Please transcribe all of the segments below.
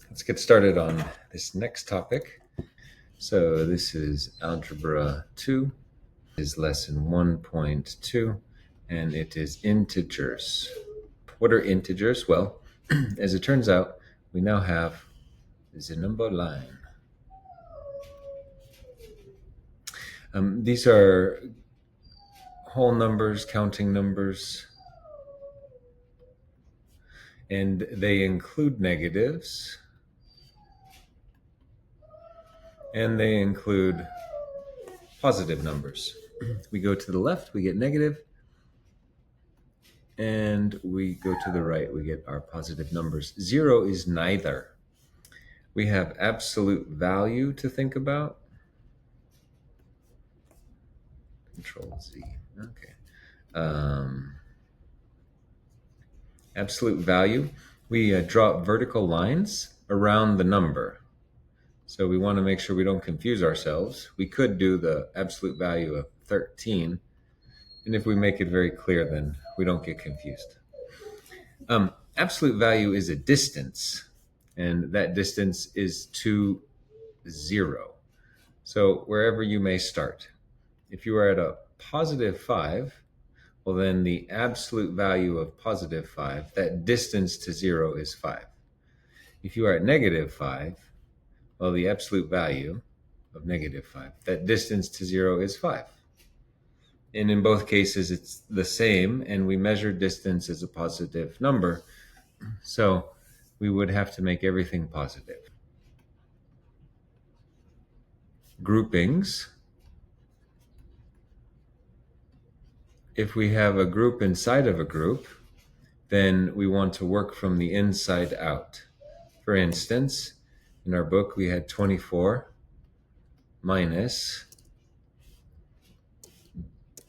Let's get started on this next topic. So this is Algebra 2, is lesson 1.2, and it is integers. What are integers? Well, as it turns out, we now have the number line. These are whole numbers, counting numbers, and they include negatives, and they include positive numbers. We go to the left, we get negative, and we go to the right, we get our positive numbers. 0 is neither. We have absolute value to think about. Control Z. Okay. Absolute value. We draw vertical lines around the number. So we want to make sure we don't confuse ourselves. We could do the absolute value of 13. And if we make it very clear, then we don't get confused. Absolute value is a distance, and that distance is to 0. So wherever you may start. If you are at a positive 5, well, then the absolute value of positive 5, that distance to 0 is 5. If you are at negative 5, well, the absolute value of negative 5, that distance to 0 is 5. And in both cases, it's the same, and we measure distance as a positive number. So we would have to make everything positive. Groupings. If we have a group inside of a group, then we want to work from the inside out. For instance, in our book, we had 24 minus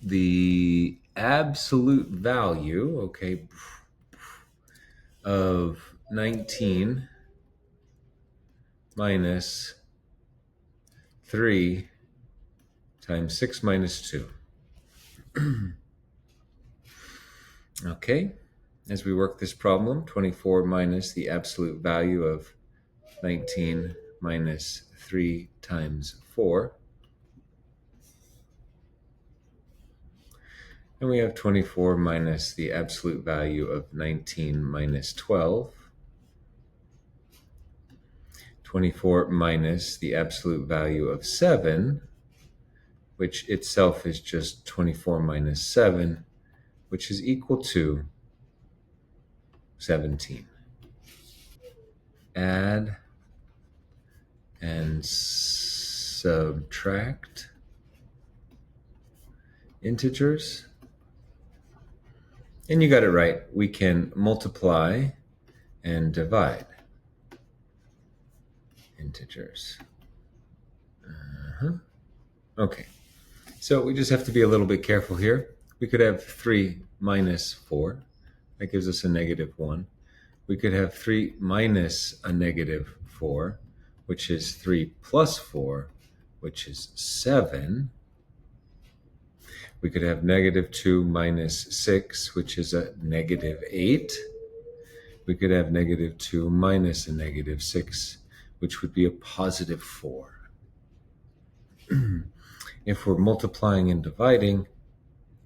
the absolute value, okay, of 19 minus 3 times 6 minus 2. Okay, as we work this problem, 24 minus the absolute value of 19 minus 3 times 4. And we have 24 minus the absolute value of 19 minus 12. 24 minus the absolute value of 7, which itself is just 24 minus 7, which is equal to 17. Add and subtract integers. And you got it right. We can multiply and divide integers. Okay, so we just have to be a little bit careful here. We could have 3 minus 4. That gives us a negative 1. We could have 3 minus a negative 4, which is 3 plus 4, which is 7. We could have negative 2 minus 6, which is a negative 8. We could have negative 2 minus a negative 6, which would be a positive 4. If we're multiplying and dividing,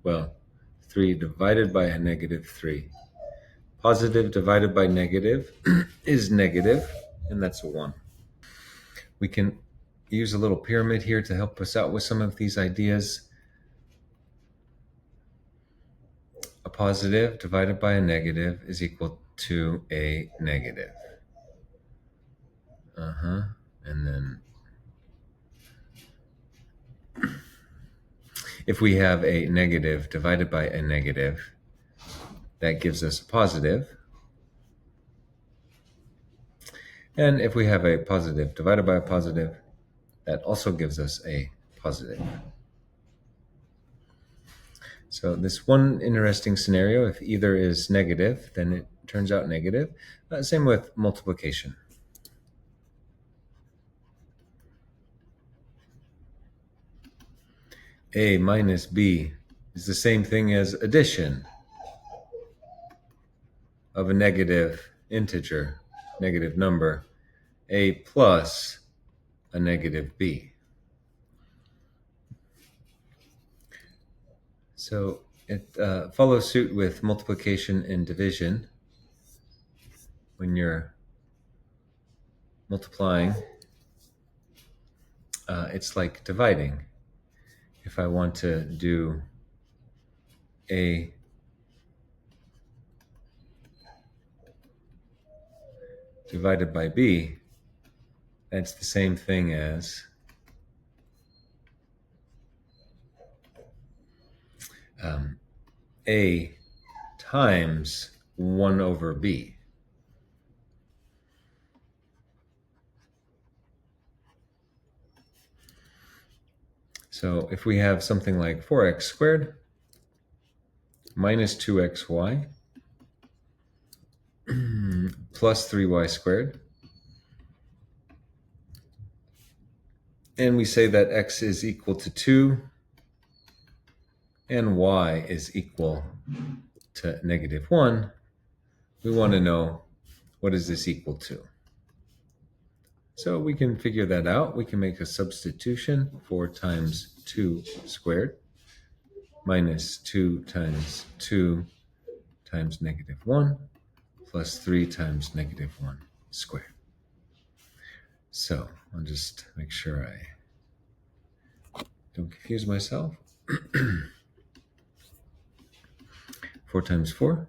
well, 3 divided by a negative 3. Positive divided by negative is negative, and that's a 1. We can use a little pyramid here to help us out with some of these ideas. A positive divided by a negative is equal to a negative. And then if we have a negative divided by a negative, that gives us a positive. And if we have a positive divided by a positive, that also gives us a positive. So this one interesting scenario, if either is negative, then it turns out negative. Same with multiplication. A minus B is the same thing as addition of a negative integer, negative number. a plus a negative b. So it follows suit with multiplication and division. When you're multiplying, it's like dividing. If I want to do a divided by b, that's the same thing as a times 1 over b. So if we have something like 4x squared minus 2xy plus 3y squared, and we say that x is equal to 2 and y is equal to negative 1, we want to know what is this equal to. So we can figure that out. We can make a substitution. 4 times 2 squared minus 2 times 2 times negative 1 plus 3 times negative 1 squared. So I'll just make sure I don't confuse myself. 4 times 4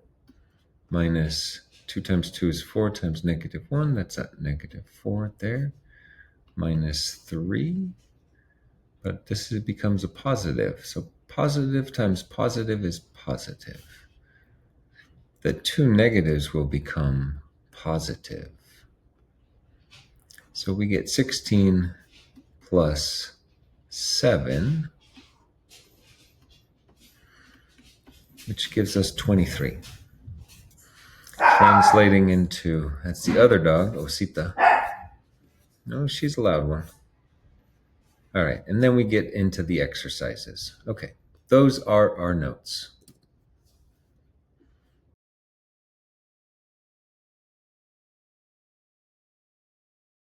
minus 2 times 2 is 4 times negative 1. That's at negative 4 there. Minus 3. But this becomes a positive. So positive times positive is positive. The two negatives will become positive. So we get 16 plus 7, which gives us 23. Translating into, that's the other dog, Osita. No, she's a loud one. All right, and then we get into the exercises. Okay, those are our notes.